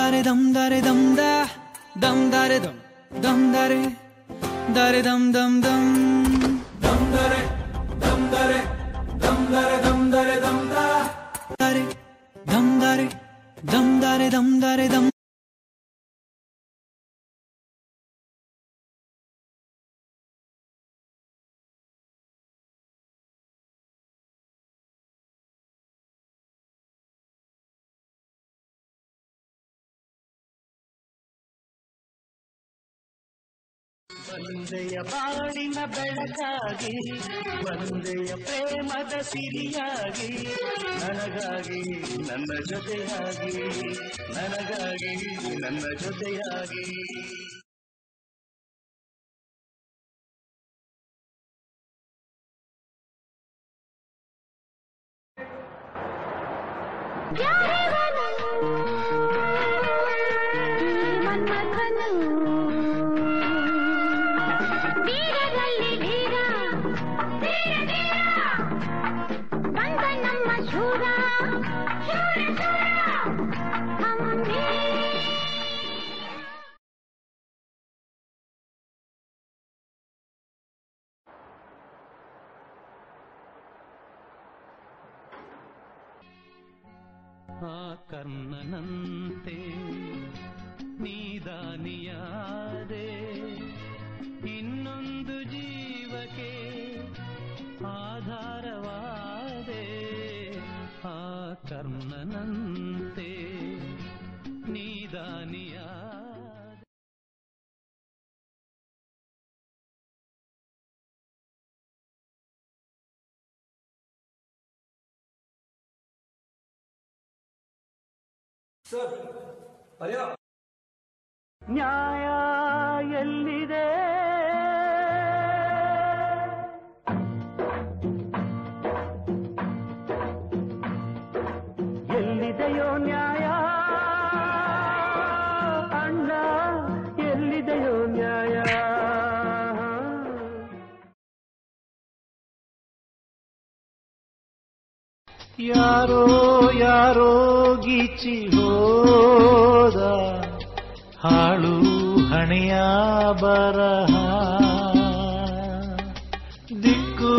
dare dum dare dum da dum dare dum dare dare dum dum dum dum dare dum dare dum dare dum dare dum da dare dum dare dum dare dum dare dum ಬಂದೆಯ ಬಾಳಿನ ಬೆಳಕಾಗಿ ಬಂದೆಯ ಪ್ರೇಮದ ಸಿರಿಯಾಗಿ ನನಗಾಗಿ ನನ್ನ ಜೊತೆಯಾಗಿ ನನಗಾಗಿ ನನ್ನ ಜೊತೆಯಾಗಿ ಆ ಕರ್ಣನಂತೆ ನೀದಾನಿಯಾದೆ ಇನ್ನೊಂದು ಜೀವಕ್ಕೆ ಆಧಾರವಾದೆ ಆ ಕರ್ಣನಂತೆ ನೀದಾನಿಯಾದೆ ಸರ್ ಅಯ್ಯ ನ್ಯಾಯ ಎಲ್ಲಿದೆ ಎಲ್ಲಿದೆಯೋ ನ್ಯಾಯ ಅಣ್ಣ ಎಲ್ಲಿದೆಯೋ ನ್ಯಾಯ ಯಾರೋ ಯಾರೋ ಗೀಚಿ ಹೋದ ಹಾಳು ಹಣೆಯ ಬರಹ ದಿಕ್ಕು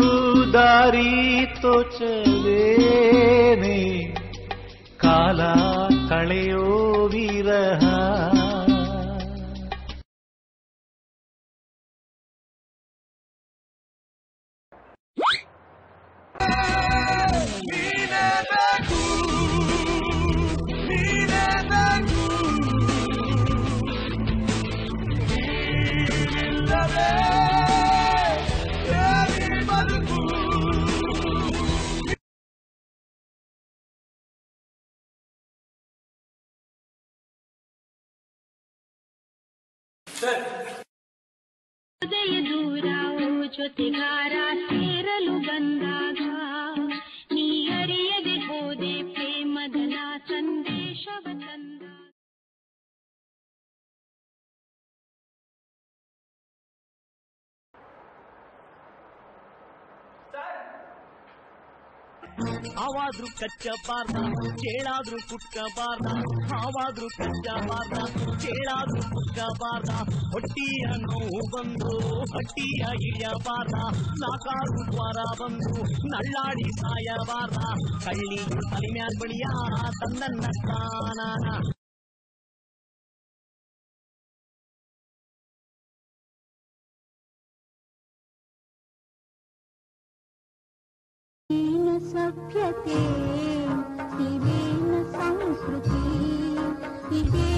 ದಾರಿ ತೋಚಲೇನೆ ಕಾಲ ಕಳೆಯೋ ವಿರಹ ಹೃದಯ ದೂರವು ಜೊತೆಗಾರ ಸೇರಲು ಬಂದಾಗ ನೀ ಅರಿಯದೆ ಹೋದೆ ಪ್ರೇಮದ ಸಂದೇಶವ ತಂದ ಹಾವಾದ್ರೂ ಕಚ್ಚಬಾರ್ದ ಚೇಳಾದ್ರೂ ಕುಟ್ಕಬಾರ್ದ ಹಾವಾದ್ರೂ ಕಚ್ಚಬಾರ್ದ ಚೇಳಾದ್ರೂ ಕುಟ್ಕಬಾರ್ದ ಹೊಟ್ಟಿಯ ನೋವು ಬಂದು ಹಟ್ಟಿಯ ಇಳಿಯಬಾರ್ದ ನಾಕಾರು ದ್ವಾರ ಬಂದು ನಳ್ಳಾಡಿ ಸಾಯಬಾರ್ದ ಕಳ್ಳಿ ತಲೆ ಮ್ಯಾಲ್ ಬಳಿಯ ತಂದನ್ನ ತಾನಾನ ಸಭ್ಯತೆ ಇವೇನ ಸಂಸ್ಕೃತಿ ಇದೇ